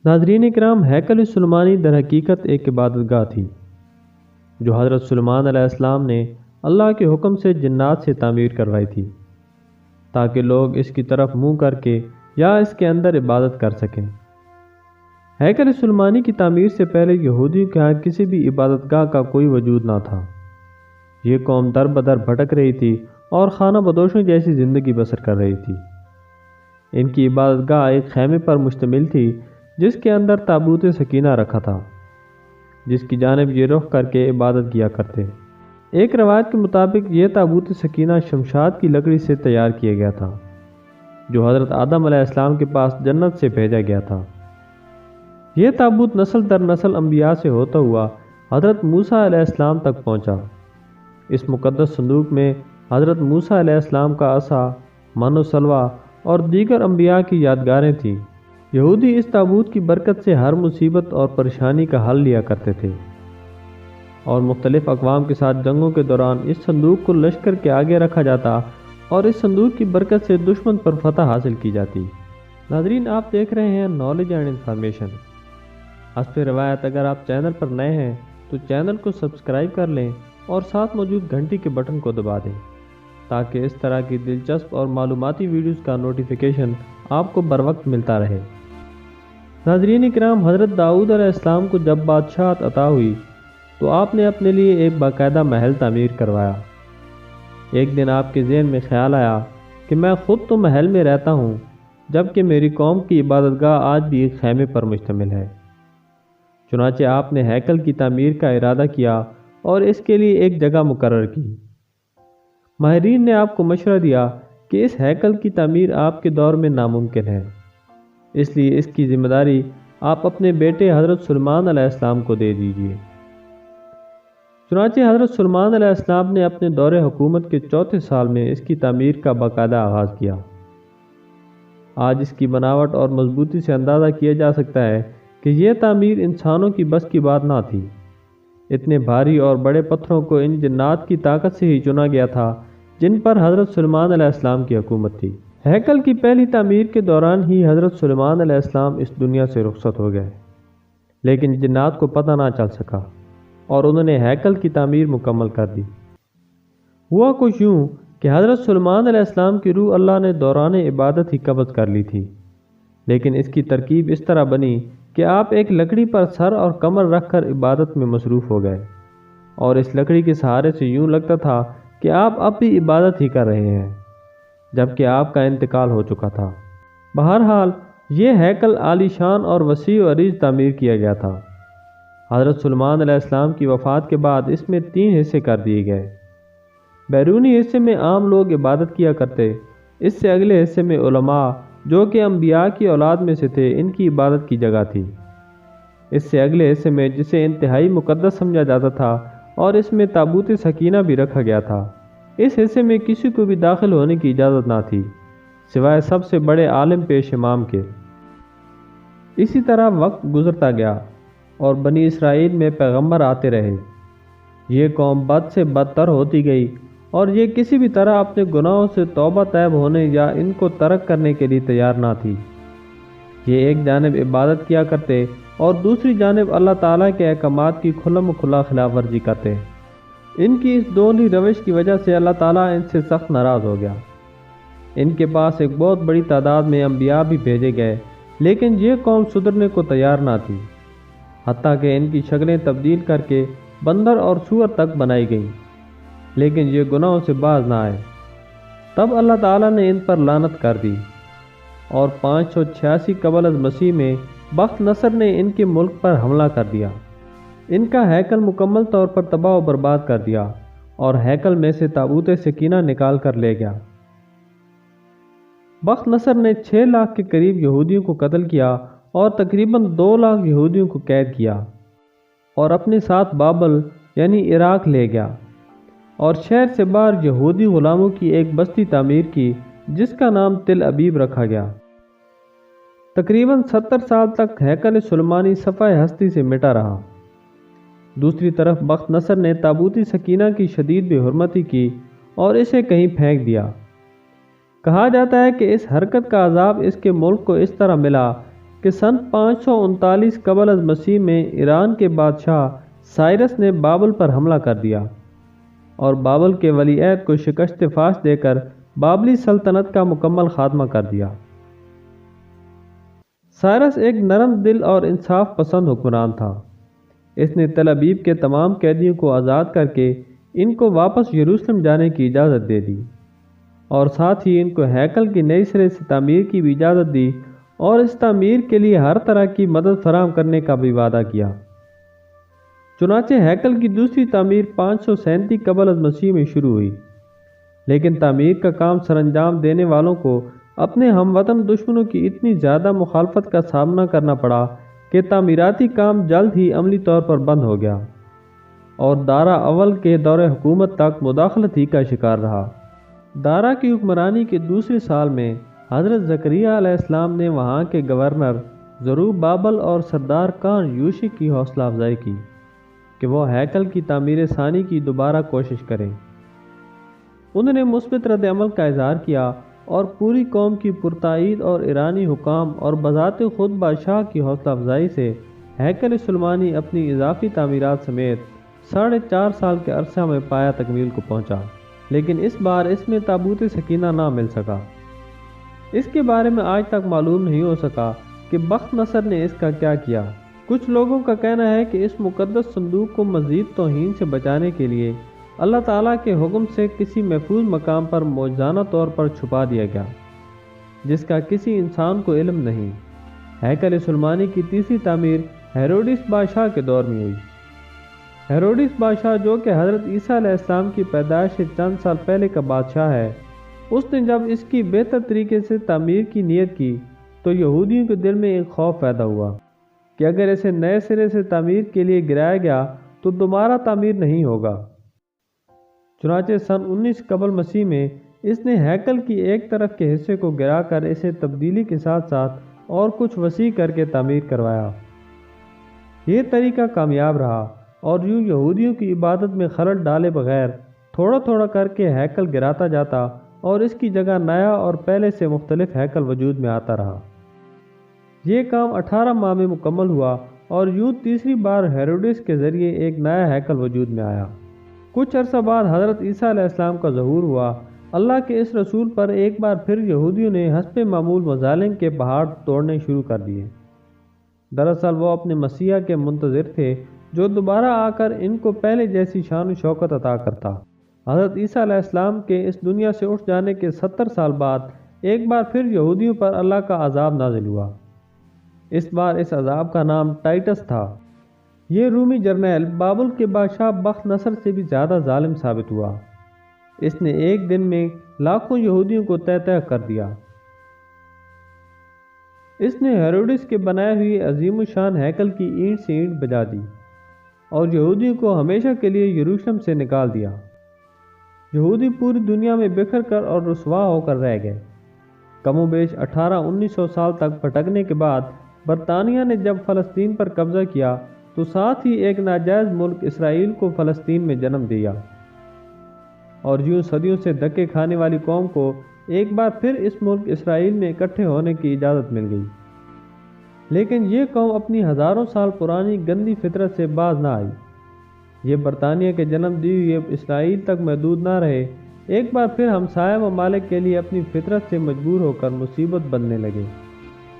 ناظرین کرام، ہیکل سلیمانی در حقیقت ایک عبادت گاہ تھی جو حضرت سلیمان علیہ السلام نے اللہ کے حکم سے جنات سے تعمیر کروائی تھی تاکہ لوگ اس کی طرف منہ کر کے یا اس کے اندر عبادت کر سکیں۔ ہیکل سلیمانی کی تعمیر سے پہلے یہودیوں کے ہاں کسی بھی عبادت گاہ کا کوئی وجود نہ تھا۔ یہ قوم در بدر بھٹک رہی تھی اور خانہ بدوشوں جیسی زندگی بسر کر رہی تھی۔ ان کی عبادت گاہ ایک خیمے پر مشتمل تھی جس کے اندر تابوت سکینہ رکھا تھا، جس کی جانب یہ رخ کر کے عبادت کیا کرتے۔ ایک روایت کے مطابق یہ تابوت سکینہ شمشاد کی لکڑی سے تیار کیا گیا تھا جو حضرت آدم علیہ السلام کے پاس جنت سے بھیجا گیا تھا۔ یہ تابوت نسل در نسل انبیاء سے ہوتا ہوا حضرت موسیٰ علیہ السلام تک پہنچا۔ اس مقدس صندوق میں حضرت موسیٰ علیہ السلام کا عصا، من و سلوہ اور دیگر انبیاء کی یادگاریں تھیں۔ یہودی اس تابوت کی برکت سے ہر مصیبت اور پریشانی کا حل لیا کرتے تھے اور مختلف اقوام کے ساتھ جنگوں کے دوران اس صندوق کو لشکر کے آگے رکھا جاتا اور اس صندوق کی برکت سے دشمن پر فتح حاصل کی جاتی۔ ناظرین، آپ دیکھ رہے ہیں نالج اینڈ انفارمیشن۔ حسب روایت اگر آپ چینل پر نئے ہیں تو چینل کو سبسکرائب کر لیں اور ساتھ موجود گھنٹی کے بٹن کو دبا دیں تاکہ اس طرح کی دلچسپ اور معلوماتی ویڈیوز کا نوٹیفیکیشن آپ کو بروقت ملتا رہے۔ ناظرین کرام، حضرت داؤد علیہ السلام کو جب بادشاہت عطا ہوئی تو آپ نے اپنے لیے ایک باقاعدہ محل تعمیر کروایا۔ ایک دن آپ کے ذہن میں خیال آیا کہ میں خود تو محل میں رہتا ہوں جبکہ میری قوم کی عبادت گاہ آج بھی ایک خیمے پر مشتمل ہے۔ چنانچہ آپ نے ہیکل کی تعمیر کا ارادہ کیا اور اس کے لیے ایک جگہ مقرر کی۔ ماہرین نے آپ کو مشورہ دیا کہ اس ہیکل کی تعمیر آپ کے دور میں ناممکن ہے، اس لیے اس کی ذمہ داری آپ اپنے بیٹے حضرت سلیمان علیہ السلام کو دے دیجیے۔ چنانچہ حضرت سلیمان علیہ السلام نے اپنے دور حکومت کے چوتھے سال میں اس کی تعمیر کا باقاعدہ آغاز کیا۔ آج اس کی بناوٹ اور مضبوطی سے اندازہ کیا جا سکتا ہے کہ یہ تعمیر انسانوں کی بس کی بات نہ تھی۔ اتنے بھاری اور بڑے پتھروں کو ان جنات کی طاقت سے ہی چنا گیا تھا جن پر حضرت سلیمان علیہ السلام کی حکومت تھی۔ ہیکل کی پہلی تعمیر کے دوران ہی حضرت سلیمان علیہ السلام اس دنیا سے رخصت ہو گئے، لیکن جنات کو پتہ نہ چل سکا اور انہوں نے ہیکل کی تعمیر مکمل کر دی۔ ہوا کچھ یوں کہ حضرت سلیمان علیہ السلام کی روح اللہ نے دوران عبادت ہی قبض کر لی تھی، لیکن اس کی ترکیب اس طرح بنی کہ آپ ایک لکڑی پر سر اور کمر رکھ کر عبادت میں مصروف ہو گئے اور اس لکڑی کے سہارے سے یوں لگتا تھا کہ آپ اب بھی عبادت ہی کر رہے ہیں جبکہ آپ کا انتقال ہو چکا تھا۔ بہرحال یہ ہیکل عالی شان اور وسیع و عریض تعمیر کیا گیا تھا۔ حضرت سلیمان علیہ السلام کی وفات کے بعد اس میں 3 حصے کر دیے گئے۔ بیرونی حصے میں عام لوگ عبادت کیا کرتے، اس سے اگلے حصے میں علماء جو کہ انبیاء کی اولاد میں سے تھے ان کی عبادت کی جگہ تھی۔ اس سے اگلے حصے میں جسے انتہائی مقدس سمجھا جاتا تھا اور اس میں تابوت سکینہ بھی رکھا گیا تھا، اس حصے میں کسی کو بھی داخل ہونے کی اجازت نہ تھی سوائے سب سے بڑے عالم پیش امام کے۔ اسی طرح وقت گزرتا گیا اور بنی اسرائیل میں پیغمبر آتے رہے۔ یہ قوم بد سے بدتر ہوتی گئی اور یہ کسی بھی طرح اپنے گناہوں سے توبہ طیب ہونے یا ان کو ترک کرنے کے لیے تیار نہ تھی۔ یہ ایک جانب عبادت کیا کرتے اور دوسری جانب اللہ تعالیٰ کے احکامات کی کھلم کھلا خلاف ورزی کرتے۔ ان کی اس دونوں روش کی وجہ سے اللہ تعالیٰ ان سے سخت ناراض ہو گیا۔ ان کے پاس ایک بہت بڑی تعداد میں انبیاء بھی بھیجے گئے، لیکن یہ قوم سدھرنے کو تیار نہ تھی، حتیٰ کہ ان کی شکلیں تبدیل کر کے بندر اور سور تک بنائی گئیں، لیکن یہ گناہوں سے باز نہ آئے۔ تب اللہ تعالیٰ نے ان پر لعنت کر دی اور 586 قبل از مسیح میں بخت نصر نے ان کے ملک پر حملہ کر دیا، ان کا ہیکل مکمل طور پر تباہ و برباد کر دیا اور ہیکل میں سے تابوت سکینہ نکال کر لے گیا۔ بخت نصر نے 6 لاکھ کے قریب یہودیوں کو قتل کیا اور تقریباً 2 لاکھ یہودیوں کو قید کیا اور اپنے ساتھ بابل یعنی عراق لے گیا اور شہر سے باہر یہودی غلاموں کی ایک بستی تعمیر کی جس کا نام تل ابیب رکھا گیا۔ تقریباً 70 سال تک ہیکل سلیمانی صفحہ ہستی سے مٹا رہا۔ دوسری طرف بخت نصر نے تابوتی سکینہ کی شدید بے حرمتی کی اور اسے کہیں پھینک دیا۔ کہا جاتا ہے کہ اس حرکت کا عذاب اس کے ملک کو اس طرح ملا کہ سن 539 قبل از مسیح میں ایران کے بادشاہ سائرس نے بابل پر حملہ کر دیا اور بابل کے ولی عہد کو شکست فاش دے کر بابلی سلطنت کا مکمل خاتمہ کر دیا۔ سائرس ایک نرم دل اور انصاف پسند حکمران تھا۔ اس نے تل ابیب کے تمام قیدیوں کو آزاد کر کے ان کو واپس یروشلم جانے کی اجازت دے دی اور ساتھ ہی ان کو ہیکل کی نئی سرے سے تعمیر کی بھی اجازت دی اور اس تعمیر کے لیے ہر طرح کی مدد فراہم کرنے کا بھی وعدہ کیا۔ چنانچہ ہیکل کی دوسری تعمیر 537 قبل از مسیح میں شروع ہوئی، لیکن تعمیر کا کام سر انجام دینے والوں کو اپنے ہم وطن دشمنوں کی اتنی زیادہ مخالفت کا سامنا کرنا پڑا کہ تعمیراتی کام جلد ہی عملی طور پر بند ہو گیا اور دارا اول کے دور حکومت تک مداخلت ہی کا شکار رہا۔ دارا کی حکمرانی کے دوسرے سال میں حضرت زکریہ علیہ السلام نے وہاں کے گورنر زروبابل اور سردار کان یوشی کی حوصلہ افزائی کی کہ وہ ہیکل کی تعمیر ثانی کی دوبارہ کوشش کریں۔ انہوں نے مثبت رد عمل کا اظہار کیا اور پوری قوم کی پرتائید اور ایرانی حکام اور بذات خود بادشاہ کی حوصلہ افزائی سے ہیکل سلیمانی اپنی اضافی تعمیرات سمیت 4.5 سال کے عرصہ میں پایا تکمیل کو پہنچا، لیکن اس بار اس میں تابوت سکینہ نہ مل سکا۔ اس کے بارے میں آج تک معلوم نہیں ہو سکا کہ بخت نصر نے اس کا کیا کیا۔ کچھ لوگوں کا کہنا ہے کہ اس مقدس صندوق کو مزید توہین سے بچانے کے لیے اللہ تعالیٰ کے حکم سے کسی محفوظ مقام پر معجزانہ طور پر چھپا دیا گیا، جس کا کسی انسان کو علم نہیں۔ ہیکل سلیمانی کی تیسری تعمیر ہیروڈس بادشاہ کے دور میں ہوئی۔ ہیروڈس بادشاہ، جو کہ حضرت عیسیٰ علیہ السلام کی پیدائش سے چند سال پہلے کا بادشاہ ہے، اس نے جب اس کی بہتر طریقے سے تعمیر کی نیت کی تو یہودیوں کے دل میں ایک خوف پیدا ہوا کہ اگر اسے نئے سرے سے تعمیر کے لیے گرایا گیا تو دوبارہ تعمیر نہیں ہوگا۔ چنانچہ سن 19 قبل مسیح میں اس نے ہیکل کی ایک طرف کے حصے کو گرا کر اسے تبدیلی کے ساتھ ساتھ اور کچھ وسیع کر کے تعمیر کروایا۔ یہ طریقہ کامیاب رہا اور یوں یہودیوں کی عبادت میں خلل ڈالے بغیر تھوڑا تھوڑا کر کے ہیکل گراتا جاتا اور اس کی جگہ نیا اور پہلے سے مختلف ہیکل وجود میں آتا رہا۔ یہ کام 18 ماہ میں مکمل ہوا اور یوں تیسری بار ہیروڈس کے ذریعے ایک نیا ہیکل وجود میں آیا۔ کچھ عرصہ بعد حضرت عیسیٰ علیہ السلام کا ظہور ہوا۔ اللہ کے اس رسول پر ایک بار پھر یہودیوں نے حسب معمول مظالم کے پہاڑ توڑنے شروع کر دیے۔ دراصل وہ اپنے مسیح کے منتظر تھے جو دوبارہ آ کر ان کو پہلے جیسی شان و شوکت عطا کرتا۔ حضرت عیسیٰ علیہ السلام کے اس دنیا سے اٹھ جانے کے 70 سال بعد ایک بار پھر یہودیوں پر اللہ کا عذاب نازل ہوا۔ اس بار اس عذاب کا نام ٹائٹس تھا۔ یہ رومی جرنیل بابل کے بادشاہ بخت نصر سے بھی زیادہ ظالم ثابت ہوا۔ اس نے ایک دن میں لاکھوں یہودیوں کو تہہ تہہ کر دیا۔ اس نے ہیروڈس کے بنائے ہوئے عظیم الشان ہیکل کی اینٹ سے اینٹ بجا دی اور یہودیوں کو ہمیشہ کے لیے یروشلم سے نکال دیا۔ یہودی پوری دنیا میں بکھر کر اور رسوا ہو کر رہ گئے۔ کم و بیش 1800-1900 سال تک بھٹکنے کے بعد برطانیہ نے جب فلسطین پر قبضہ کیا تو ساتھ ہی ایک ناجائز ملک اسرائیل کو فلسطین میں جنم دیا، اور یوں صدیوں سے دھکے کھانے والی قوم کو ایک بار پھر اس ملک اسرائیل میں اکٹھے ہونے کی اجازت مل گئی۔ لیکن یہ قوم اپنی ہزاروں سال پرانی گندی فطرت سے باز نہ آئی۔ یہ برطانیہ کے جنم دی ہوئے اسرائیل تک محدود نہ رہے، ایک بار پھر ہمسایہ ممالک کے لیے اپنی فطرت سے مجبور ہو کر مصیبت بننے لگے۔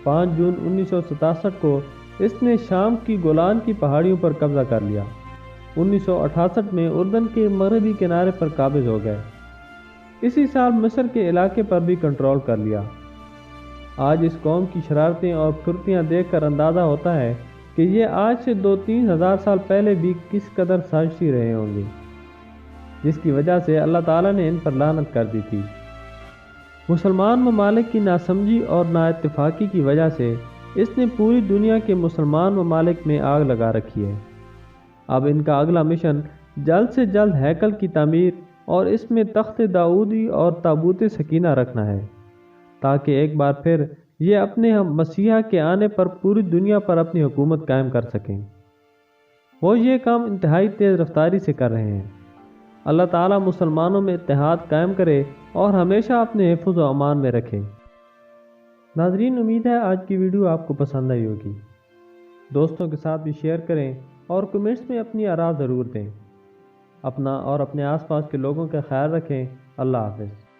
5 جون 1967 کو اس نے شام کی گولان کی پہاڑیوں پر قبضہ کر لیا۔ 1968 میں اردن کے مغربی کنارے پر قابض ہو گئے۔ اسی سال مصر کے علاقے پر بھی کنٹرول کر لیا۔ آج اس قوم کی شرارتیں اور پھرتیاں دیکھ کر اندازہ ہوتا ہے کہ یہ آج سے 2-3 ہزار سال پہلے بھی کس قدر سازشی رہے ہوں گے، جس کی وجہ سے اللہ تعالیٰ نے ان پر لعنت کر دی تھی۔ مسلمان ممالک کی ناسمجھی اور نااتفاقی کی وجہ سے اس نے پوری دنیا کے مسلمان ممالک میں آگ لگا رکھی ہے۔ اب ان کا اگلا مشن جلد سے جلد ہیکل کی تعمیر اور اس میں تخت داؤدی اور تابوت سکینہ رکھنا ہے، تاکہ ایک بار پھر یہ اپنے مسیح کے آنے پر پوری دنیا پر اپنی حکومت قائم کر سکیں۔ وہ یہ کام انتہائی تیز رفتاری سے کر رہے ہیں۔ اللہ تعالیٰ مسلمانوں میں اتحاد قائم کرے اور ہمیشہ اپنے حفظ و امان میں رکھے۔ ناظرین، امید ہے آج کی ویڈیو آپ کو پسند آئی ہوگی۔ دوستوں کے ساتھ بھی شیئر کریں اور کمنٹس میں اپنی آراء ضرور دیں۔ اپنا اور اپنے آس پاس کے لوگوں کا خیال رکھیں۔ اللہ حافظ۔